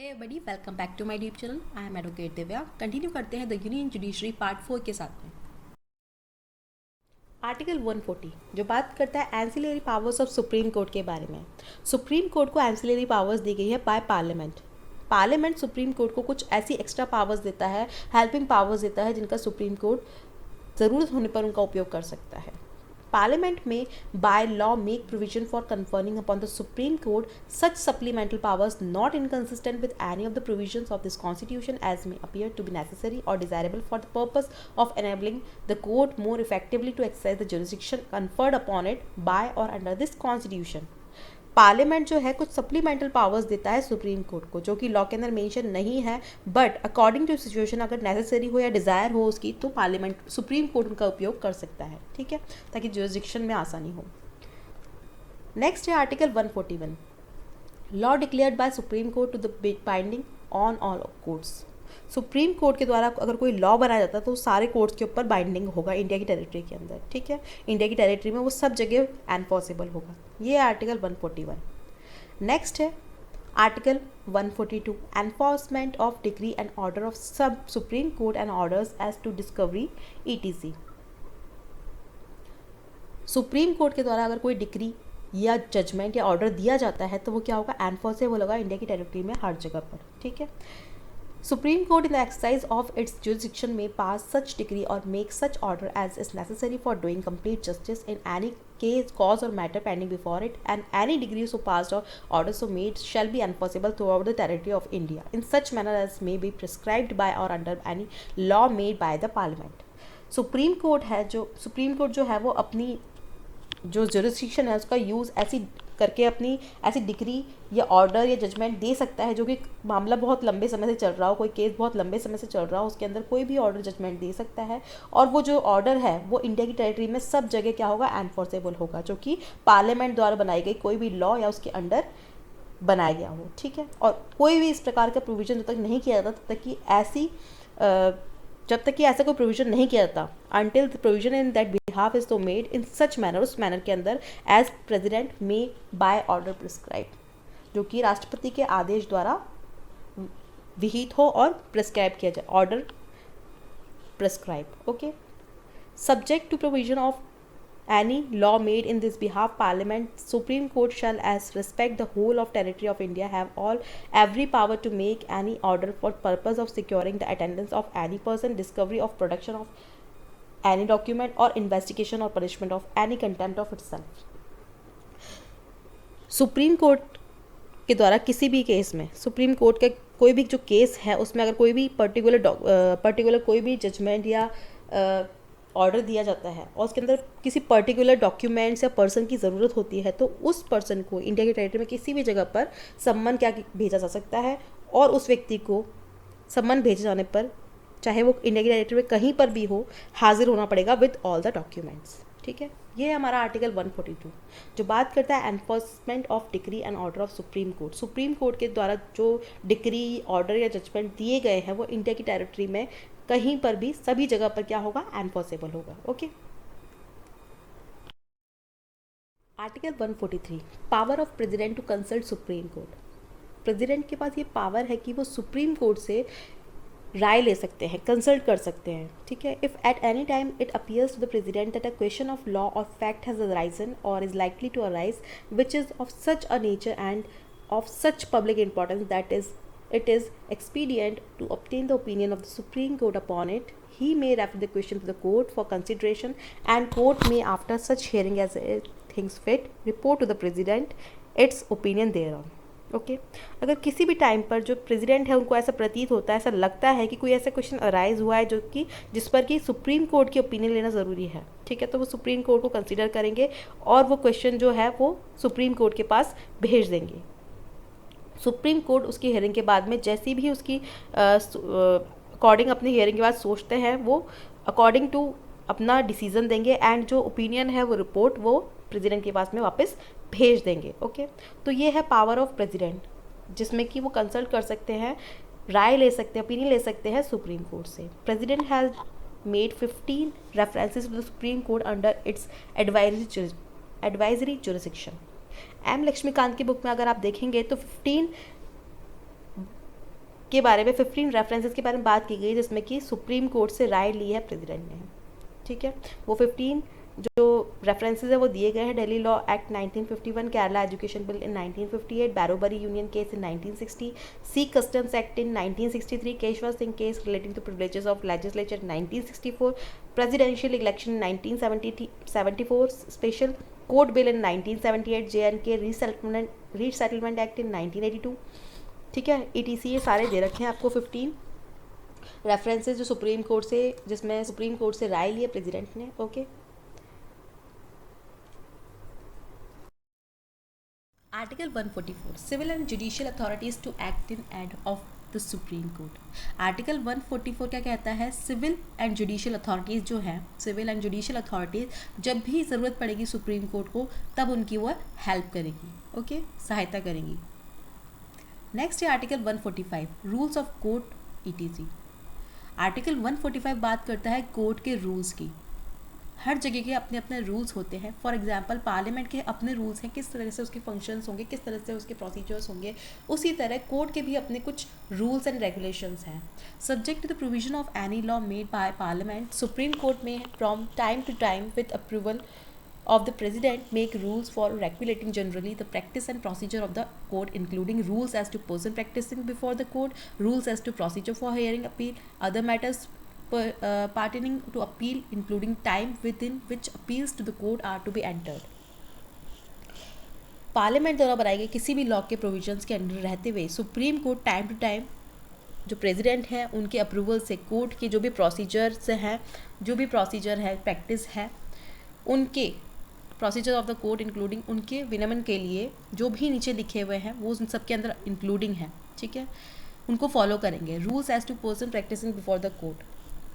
Hey buddy welcome back to my YouTube channel. I am advocate Divya. Continue करते हैं the union judiciary part 4 के साथ में। Article 140 जो बात करता है ancillary powers of supreme court के बारे में। सुप्रीम कोर्ट को एंसिलरी पावर्स दी गई है by parliament. Parliament supreme court को कुछ ऐसी एक्स्ट्रा पावर्स देता है, हेल्पिंग पावर्स देता है, जिनका सुप्रीम कोर्ट ज़रूरत होने पर उनका उपयोग कर सकता है। Parliament may by law make provision for conferring upon the Supreme Court such supplemental powers not inconsistent with any of the provisions of this Constitution as may appear to be necessary or desirable for the purpose of enabling the court more effectively to exercise the jurisdiction conferred upon it by or under this Constitution। Parliament जो है कुछ supplemental powers देता है supreme court को, जो कि law के अंदर मेंशन नहीं है, बट अकॉर्डिंग टू सिचुएशन अगर नेसेसरी हो या डिज़ायर हो उसकी, तो पार्लियामेंट सुप्रीम कोर्ट उनका उपयोग कर सकता है। ठीक है, ताकि जुरिसडिक्शन में आसानी हो। नेक्स्ट है article 141, law declared by Supreme Court to the binding on all courts. Supreme court के द्वारा अगर कोई लॉ बनाया जाता है तो सारे कोर्ट्स के ऊपर बाइंडिंग होगा इंडिया की टेरिटरी के अंदर। ठीक है, इंडिया की टेरिटरी में वो सब जगह एनफोर्सेबल होगा। ये आर्टिकल 141। नेक्स्ट है article 142, enforcement of decree and order of सब supreme court and orders as to discovery ETC। Supreme court के द्वारा अगर कोई डिग्री या जजमेंट या ऑर्डर दिया जाता है तो वो क्या होगा, एनफोर्सेबल होगा इंडिया की टेरिटरी में हर जगह पर। ठीक है, Supreme Court in the exercise of its jurisdiction may pass such decree or make such order as is necessary for doing complete justice in any case, cause or matter pending before it, and any decree so passed or order so made shall be enforceable throughout the territory of India in such manner as may be prescribed by or under any law made by the Parliament। Supreme court जो है वो अपनी जो jurisdiction है उसका use ऐसी करके अपनी ऐसी डिग्री या ऑर्डर या जजमेंट दे सकता है जो कि मामला बहुत लंबे समय से चल रहा हो, कोई केस बहुत लंबे समय से चल रहा हो, उसके अंदर कोई भी ऑर्डर जजमेंट दे सकता है, और वो जो ऑर्डर है वो इंडिया की टेरिटरी में सब जगह क्या होगा, एनफोर्सेबल होगा, जो कि पार्लियामेंट द्वारा बनाई गई कोई भी लॉ या उसके अंडर बनाया गया हो। ठीक है, और कोई भी इस प्रकार का प्रोविजन जब तक नहीं किया जाता जब तक कि ऐसा कोई प्रोविजन नहीं किया जाता, until the provision in that behalf is तो मेड इन सच मैनर, उस मैनर के अंदर एज प्रेसिडेंट में बाय ऑर्डर प्रिस्क्राइब, जो कि राष्ट्रपति के आदेश द्वारा विहित हो और प्रिस्क्राइब किया जाए, order prescribe. Okay, subject to provision of any law made in this behalf, Parliament, Supreme Court shall as respect the whole of territory of India have every power to make any order for purpose of securing the attendance of any person, discovery of production of any document, or investigation or punishment of any contempt of itself। Supreme court के द्वारा किसी भी case में, supreme court के कोई भी जो case है उसमें अगर कोई भी पर्टिकुलर कोई भी जजमेंट या ऑर्डर दिया जाता है और उसके अंदर किसी पर्टिकुलर डॉक्यूमेंट्स या पर्सन की ज़रूरत होती है, तो उस पर्सन को इंडिया की टेरिटरी में किसी भी जगह पर सम्मन क्या भेजा जा सकता है, और उस व्यक्ति को सम्मन भेजे जाने पर, चाहे वो इंडिया की टेरिटरी में कहीं पर भी हो, हाजिर होना पड़ेगा विद ऑल द डॉक्यूमेंट्स। ठीक है, ये है हमारा आर्टिकल 142 जो बात करता है enforcement of decree and order of supreme court. Supreme court के द्वारा जो डिक्री, ऑर्डर या जजमेंट दिए गए हैं वो इंडिया की टेरिटरी में कहीं पर भी, सभी जगह पर क्या होगा, एनफोर्सेबल होगा। Okay, article 143, power of president to consult Supreme Court. President के पास ये पावर है कि वो सुप्रीम कोर्ट से राय ले सकते हैं, कंसल्ट कर सकते हैं। ठीक है, if at any time it appears to the president that a question of law or fact has arisen or is likely to arise which is of such a nature and of such public importance that is it is expedient to obtain the opinion of the Supreme Court upon it, he may refer the question to the court for consideration, and court may after such hearing as it thinks fit report to the president its opinion thereon। Okay, अगर किसी भी time पर जो president है उनको ऐसा प्रतीत होता है, ऐसा लगता है कि कोई ऐसा क्वेश्चन अराइज हुआ है जो कि जिस पर कि सुप्रीम कोर्ट की ओपिनियन लेना ज़रूरी है, ठीक है, तो वो सुप्रीम कोर्ट को कंसिडर करेंगे और वो क्वेश्चन जो है वो सुप्रीम कोर्ट के पास भेज देंगे। सुप्रीम कोर्ट उसकी हियरिंग के बाद में जैसी भी उसकी अकॉर्डिंग अपनी हियरिंग के बाद सोचते हैं, वो अकॉर्डिंग टू अपना डिसीजन देंगे, एंड जो ओपिनियन है वो रिपोर्ट वो प्रेसिडेंट के पास में वापस भेज देंगे। ओके, तो ये है पावर ऑफ प्रेसिडेंट, जिसमें कि वो कंसल्ट कर सकते हैं, राय ले सकते हैं, ओपिनियन ले सकते हैं सुप्रीम कोर्ट से। President has made 15 references to the Supreme Court under its advisory jurisdiction. M Laxmikanth की बुक में अगर आप देखेंगे तो 15 के बारे में 15 रेफरेंसेस के बारे में बात की गई जिसमें कि सुप्रीम कोर्ट से राय ली है प्रेसिडेंट ने, ठीक है। वो 15 जो रेफरेंसेस है वो दिए गए हैं। Delhi law act 1951, Kerala education bill in 1958, Berubari union case in 1960, sea customs act in 1963, Keshav Singh case relating to privileges of legislature 1964, presidential election 1974, special court bill in 1978, JNK resettlement act in 1982, ठीक है। ETC ये सारे दे रखे हैं आपको 15 रेफरेंसेस जो सुप्रीम कोर्ट से, जिसमें सुप्रीम कोर्ट से राय ली है प्रेसिडेंट ने, okay. Article 144 civil and judicial authorities to act in aid of the Supreme Court. Article 144 क्या कहता है? सिविल एंड जुडिशियल अथॉरिटीज़ जो हैं, सिविल एंड जुडिशियल अथॉरिटीज़ जब भी ज़रूरत पड़ेगी सुप्रीम कोर्ट को तब उनकी वो हेल्प करेगी, ओके, सहायता करेंगी। नेक्स्ट है article 145 rules of court ETC। Article 145 बात करता है कोर्ट के रूल्स की। हर जगह के अपने अपने रूल्स होते हैं। फॉर एग्जांपल पार्लियामेंट के अपने रूल्स हैं, किस तरह से उसके फंक्शंस होंगे, किस तरह से उसके प्रोसीजर्स होंगे, उसी तरह कोर्ट के भी अपने कुछ रूल्स एंड रेगुलेशंस हैं। Subject to the provision of any law made by parliament, supreme court में from time to time with approval of the president make rules for regulating generally the practice and procedure of the court, including rules as to person practicing before the court, rules as to procedure for hearing appeal, other matters pertaining to appeal, including time within which appeals to the court are to be entered. Parliament द्वारा बनाए गए किसी भी law के provisions के under रहते हुए Supreme Court time to time जो प्रेसिडेंट हैं उनके अप्रूवल से कोर्ट के जो भी प्रोसीजर्स हैं, जो भी प्रोसीजर है, प्रैक्टिस है, उनके procedure of the court including उनके विनियमन के लिए जो भी नीचे लिखे हुए हैं वो उन सब के अंदर इंक्लूडिंग है, ठीक है, उनको फॉलो करेंगे। Rules as to person practising before the court,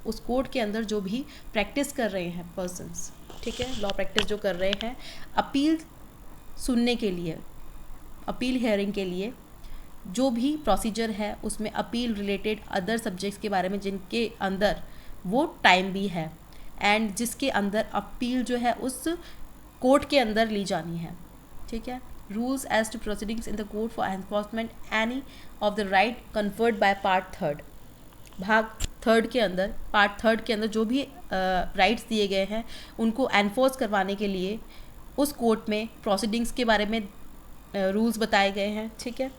उस कोर्ट के अंदर जो भी प्रैक्टिस कर रहे हैं पर्सन्स, ठीक है, लॉ प्रैक्टिस जो कर रहे हैं, अपील सुनने के लिए, अपील हेयरिंग के लिए जो भी प्रोसीजर है उसमें अपील रिलेटेड अदर सब्जेक्ट्स के बारे में जिनके अंदर वो टाइम भी है एंड जिसके अंदर अपील जो है उस कोर्ट के अंदर ली जानी है, ठीक है। Rules as to proceedings in the court for enforcement any of the right conferred by part third, भाग थर्ड के अंदर, पार्ट थर्ड के अंदर जो भी राइट्स दिए गए हैं उनको एनफोर्स करवाने के लिए उस कोर्ट में प्रोसीडिंग्स के बारे में रूल्स बताए गए हैं, ठीक है।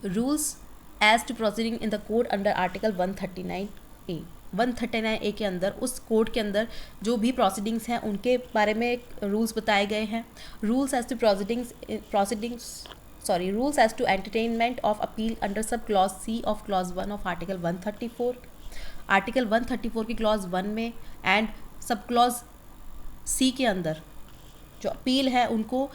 Rules as to proceeding in the court under article 139A, 139A के अंदर उस कोर्ट के अंदर जो भी प्रोसीडिंग्स हैं उनके बारे में रूल्स बताए गए हैं। Rules as to rules as to entertainment of appeal under sub clause C of clause 1 of article 134, article 134 की क्लॉज 1 में एंड सब क्लॉज C के अंदर जो अपील है उनको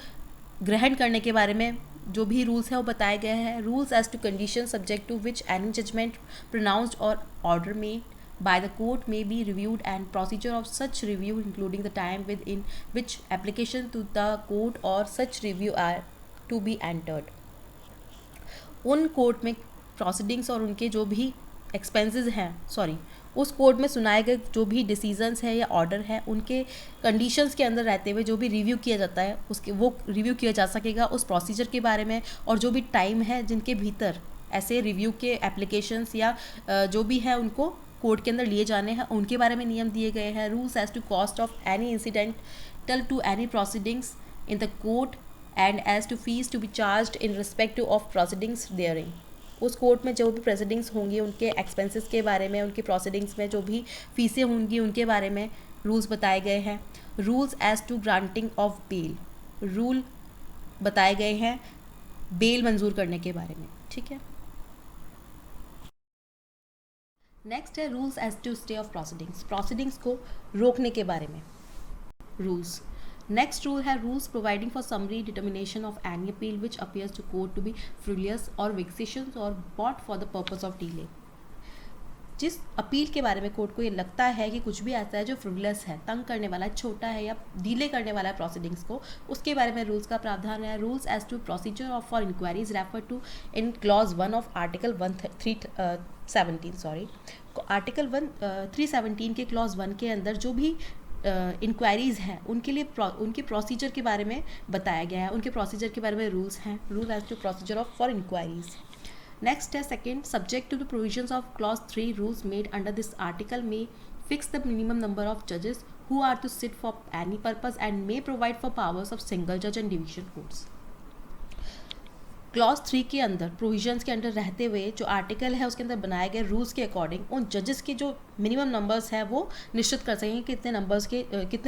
ग्रहण करने के बारे में जो भी रूल्स हैं वो बताए गए हैं। Rules as to condition subject to which any judgment pronounced और order made by the court may be reviewed and procedure of such review including the time within which application to the court or such review are to be entered। उन court में proceedings और उनके जो भी expenses हैं, उस court में सुनाए गए जो भी डिसीजंस है या ऑर्डर है उनके कंडीशंस के अंदर रहते हुए जो भी रिव्यू किया जाता है उसके वो रिव्यू किया जा सकेगा उस प्रोसीजर के बारे में, और जो भी टाइम है जिनके भीतर ऐसे रिव्यू के एप्लीकेशंस या जो भी है उनको कोर्ट के अंदर लिए जाने हैं उनके बारे में नियम दिए गए हैं। Rules as to cost of any incidental to any proceedings in the court and as to fees to be charged in respect of proceedings therein, उस कोर्ट में जो भी प्रोसीडिंग्स होंगी उनके एक्सपेंसेस के बारे में, उनके प्रोसीडिंग्स में जो भी फीसें होंगी उनके बारे में रूल्स बताए गए हैं। Rules as to granting of bail, rule बताए गए हैं बेल मंजूर करने के बारे में, ठीक है। नेक्स्ट है rules as to stay of proceedings, proceedings को रोकने के बारे में रूल्स। नेक्स्ट रूल है rules providing for summary determination of any appeal which appears to court to be frivolous और वेक्सेशियस और brought for the purpose of delay. जिस appeal के बारे में कोर्ट को ये लगता है कि कुछ भी ऐसा है जो फ्रिवलियस है, तंग करने वाला है, छोटा है या डिले करने वाला है प्रोसीडिंग्स को, उसके बारे में रूल्स का प्रावधान है। Rules as to procedure of for inquiries refer to in clause 1 of article 317 article 317 के क्लॉज 1 के अंदर जो भी इंक्वायरीज़ हैं उनके लिए उनके प्रोसीजर के बारे में बताया गया है, उनके प्रोसीजर के बारे में रूल्स हैं। Rule as to procedure of for inquiries. Next है second, subject to the provisions of clause 3 rules made under this article may fix the minimum number of जजेस who are to sit for any purpose and may provide for powers of single judge and division courts. Clause 3 के अंदर provisions के under रहते हुए जो article है उसके अंदर बनाए गए रूल्स के अकॉर्डिंग उन जजेस के जो मिनिमम नंबर्स है वो निश्चित कर सकेंगे कितने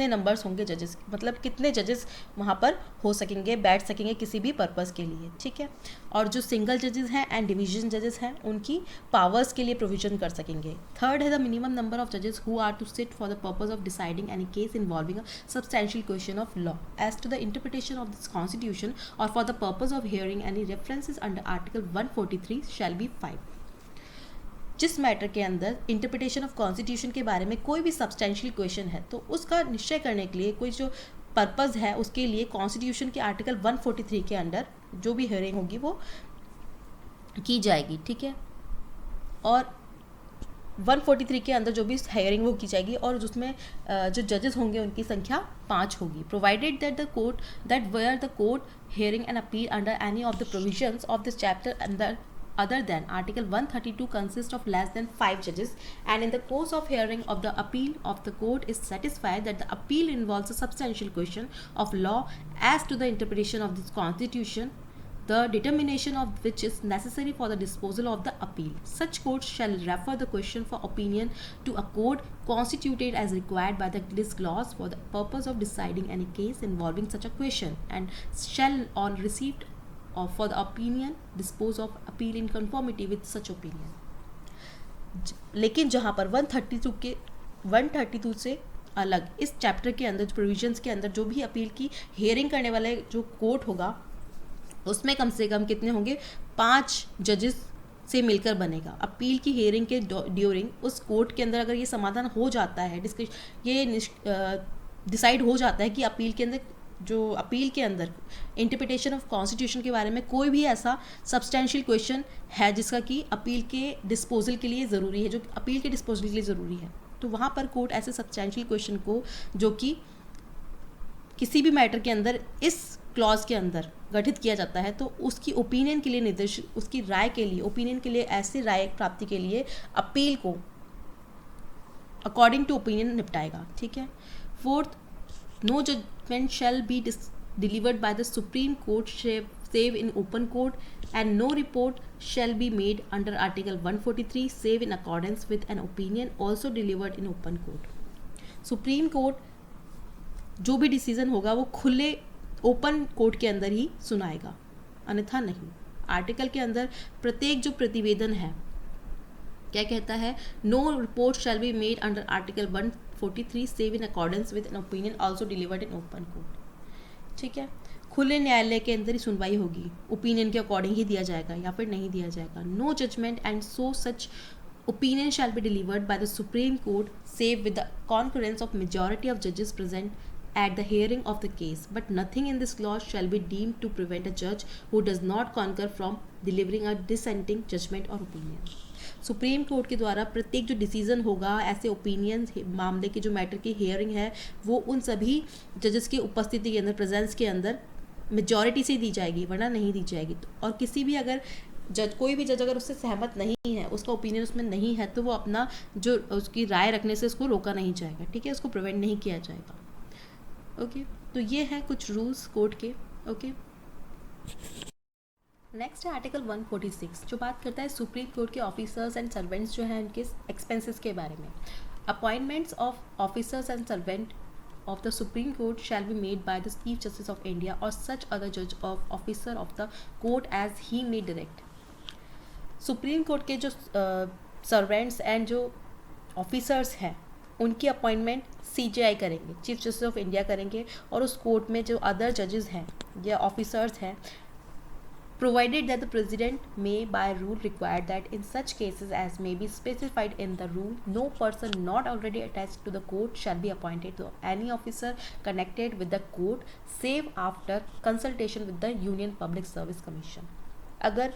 नंबर्स होंगे जजेस, मतलब कितने जजेस वहाँ पर हो सकेंगे, बैठ सकेंगे किसी भी पर्पज़ के लिए, ठीक है। और जो सिंगल जजेस हैं एंड डिवीजन जजेस हैं उनकी पावर्स के लिए प्रोविजन कर सकेंगे। थर्ड है द मिनिमम नंबर ऑफ जजेस who are to sit for the purpose of deciding any case involving a substantial question of law as to the interpretation of this constitution और for the purpose of hearing any references under article 143 shall be 5। जिस matter के अंदर interpretation of constitution के बारे में कोई भी substantial question है तो उसका निश्चय करने के लिए कोई जो पर्पज़ है उसके लिए कॉन्स्टिट्यूशन के आर्टिकल 143 के अंडर जो भी हियरिंग होगी वो की जाएगी, ठीक है। और 143 के अंदर जो भी हायरिंग वो की जाएगी और उसमें जो जजेस होंगे उनकी संख्या 5 होगी। Provided that where the court hearing and appeal under any of the provisions of this chapter अंदर other than article 132 consists of less than 5 judges and in the course of hearing of the appeal of the court is satisfied that the appeal involves a substantial question of law as to the interpretation of this constitution, the determination of which is necessary for the disposal of the appeal. Such courts shall refer the question for opinion to a court constituted as required by this clause for the purpose of deciding any case involving such a question and shall on receipt or for the opinion dispose of appeal in conformity with such opinion. लेकिन जहाँ पर 132 से अलग इस chapter के अंदर provisions के अंदर जो भी अपील की हियरिंग करने वाले जो कोर्ट होगा उसमें कम से कम कितने होंगे, 5 जजेस से मिलकर बनेगा। अपील की हियरिंग के ड्यूरिंग उस कोर्ट के अंदर अगर ये समाधान हो जाता है, डिसाइड हो जाता है कि अपील के अंदर जो अपील के अंदर इंटरप्रिटेशन ऑफ कॉन्स्टिट्यूशन के बारे में कोई भी ऐसा सब्सटेंशियल क्वेश्चन है जिसका कि अपील के डिस्पोजल के लिए ज़रूरी है, जो अपील के डिस्पोजल के लिए ज़रूरी है, तो वहाँ पर कोर्ट ऐसे सब्सटेंशियल क्वेश्चन को जो कि किसी भी मैटर के अंदर इस क्लॉज के अंदर गठित किया जाता है तो उसकी ओपिनियन के लिए निर्देशित, उसकी राय के लिए, ओपिनियन के लिए, ऐसी राय प्राप्ति के लिए अपील को अकॉर्डिंग टू ओपिनियन निपटाएगा, ठीक है। Fourth, no judgment shall be delivered by the Supreme Court save in open court and no report shall be made under Article 143 save in accordance with an opinion also delivered in open court. Supreme court जो भी decision होगा वो खुले open court के अंदर ही सुनाएगा, अन्यथा नहीं। आर्टिकल के अंदर प्रत्येक जो प्रतिवेदन है क्या कहता है, no report shall be made under article 143 save in accordance with an opinion also delivered in open court, ठीक है। खुले न्यायालय के अंदर ही सुनवाई होगी, ओपिनियन के अकॉर्डिंग ही दिया जाएगा या फिर नहीं दिया जाएगा। No judgment and so such opinion shall be delivered by the Supreme Court save with the concurrence of majority of judges present at the hearing of the case, but nothing in this clause shall be deemed to prevent a judge who does not concur from delivering a dissenting judgment or opinion. Supreme court के द्वारा प्रत्येक जो decision होगा, ऐसे opinion मामले के जो matter की हियरिंग है वो उन सभी जजेस की उपस्थिति के अंदर, प्रेजेंस के अंदर मेजॉरिटी से दी जाएगी, वरना नहीं दी जाएगी। और किसी भी अगर कोई भी जज अगर उससे सहमत नहीं है, उसका ओपिनियन उसमें नहीं है, तो वो अपना जो उसकी राय रखने से उसको रोका नहीं जाएगा, ठीक है, उसको प्रिवेंट नहीं किया जाएगा। ओके, तो ये हैं कुछ रूल्स कोर्ट के। ओके, नेक्स्ट है आर्टिकल 146 जो बात करता है सुप्रीम कोर्ट के ऑफिसर्स एंड सर्वेंट्स जो हैं उनके एक्सपेंसेस के बारे में। Appointments of officers and servant of the Supreme Court shall be made by the Chief Justice of India or such other judge of officer of the court as he may direct. Supreme court के जो servants and जो officers हैं उनकी appointment CJI करेंगे, chief justice of India करेंगे, और उस court में जो अदर जजेस हैं या ऑफिसर्स हैं, provided that the president may by rule require that in such cases as may be specified in the rule, no person not already attached to the court shall be appointed to any officer connected with the court save after consultation with the Union Public Service Commission. अगर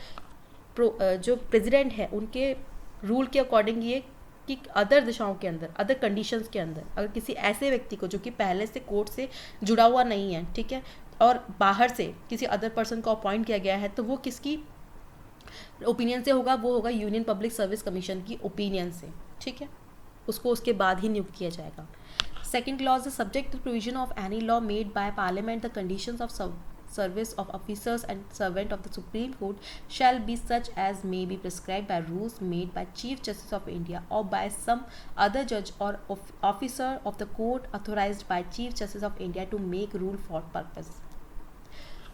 जो president है उनके rule के according ये कि other दिशाओं के अंदर, अदर कंडीशंस के अंदर अगर किसी ऐसे व्यक्ति को जो कि पहले से कोर्ट से जुड़ा हुआ नहीं है, ठीक है, और बाहर से किसी अदर पर्सन को अपॉइंट किया गया है, तो वो किसकी ओपिनियन से होगा वो होगा यूनियन पब्लिक सर्विस कमीशन की ओपिनियन से, ठीक है, उसको उसके बाद ही नियुक्त किया जाएगा। Second clause, subject to provision of any law made by Parliament the conditions of service of officers and servant of the Supreme Court shall be such as may be prescribed by rules made by Chief Justice of India or by some other judge or officer of the court authorized by Chief Justice of India to make rule for purpose।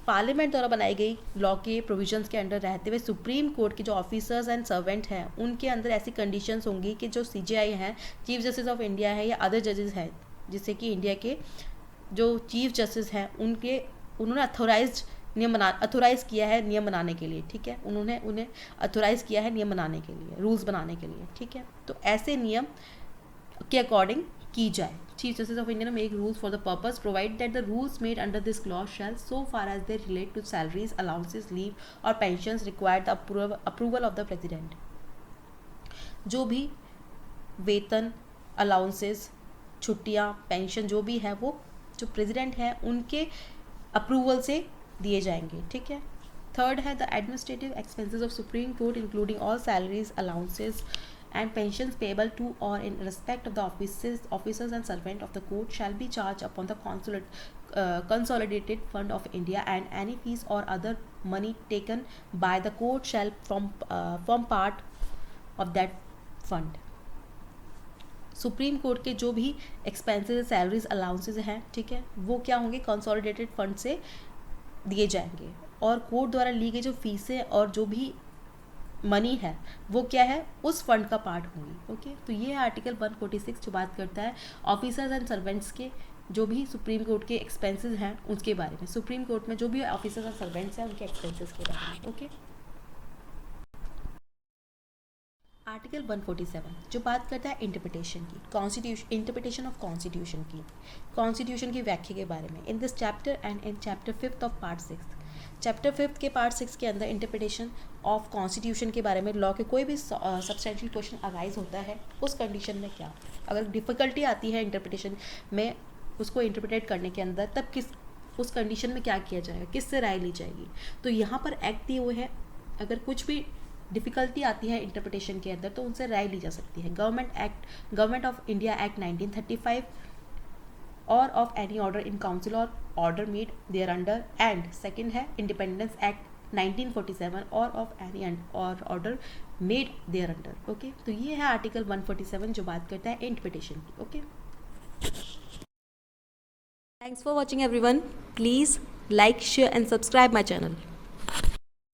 Parliament द्वारा बनाई गई law के provisions के under रहते हुए Supreme court के जो officers and servant हैं उनके अंदर ऐसी कंडीशंस होंगी कि जो सीजेआई हैं, चीफ जस्टिस ऑफ इंडिया है या अदर जजेस हैं, जिससे कि इंडिया के जो चीफ जस्टिस हैं उन्होंने अथोराइज किया है नियम बनाने के लिए, ठीक है, उन्होंने उन्हें अथोराइज किया है नियम बनाने के लिए, रूल्स बनाने के लिए, ठीक है, तो ऐसे नियम के अकॉर्डिंग की जाए। Chief justice of India make rules for the purpose provide that the rules made under this clause shall so far as they relate to salaries, allowances, leave और pensions required the approval of the president. जो भी वेतन, allowances, छुट्टियाँ, pension जो भी है वो जो प्रेसिडेंट है उनके अप्रूवल से दिए जाएंगे, ठीक है। थर्ड है the administrative expenses of supreme court including all salaries, allowances and pensions payable to or in respect of the officers and servant of the court shall be charged upon the consolidated fund of India, and any fees or other money taken by the court shall form part of that fund। Supreme court के जो भी expenses, salaries, allowances हैं, ठीक है, वो क्या होंगे, consolidated fund से दिए जाएंगे, और कोर्ट द्वारा ली गई जो फीसें और जो भी मनी है वो क्या है, उस फंड का पार्ट होंगी। ओके, तो ये है आर्टिकल 146 जो बात करता है ऑफिसर्स एंड सर्वेंट्स के जो भी सुप्रीम कोर्ट के एक्सपेंसेस हैं उसके बारे में, सुप्रीम कोर्ट में जो भी ऑफिसर्स और सर्वेंट्स हैं उनके एक्सपेंसेस के बारे में। ओके, आर्टिकल 147 जो बात करता है इंटरप्रिटेशन की, इंटरप्रिटेशन ऑफ कॉन्स्टिट्यूशन की व्याख्या के बारे में। In this chapter and in chapter 5 of part 6, chapter 5 के पार्ट 6 के अंदर इंटरप्रिटेशन ऑफ कॉन्स्टिट्यूशन के बारे में लॉ के कोई भी सब्सटेंशियल क्वेश्चन अराइज होता है, उस कंडीशन में क्या, अगर डिफ़िकल्टी आती है इंटरप्रिटेशन में उसको इंटरप्रिटेट करने के अंदर, तब उस कंडीशन में क्या किया जाएगा, किससे राय ली जाएगी। तो यहाँ पर एक्ट दिए हुए हैं, अगर कुछ भी डिफ़िकल्टी आती है इंटरप्रिटेशन के अंदर तो उनसे राय ली जा सकती है। गवर्नमेंट ऑफ इंडिया एक्ट 1935 और of any order in council और order made thereunder, and second है इंडिपेंडेंस एक्ट 1947 और of any order made thereunder. Okay, तो ये है आर्टिकल 147 जो बात करता है इंटरप्रिटेशन की। Okay, thanks for watching everyone, please like, share and subscribe my channel.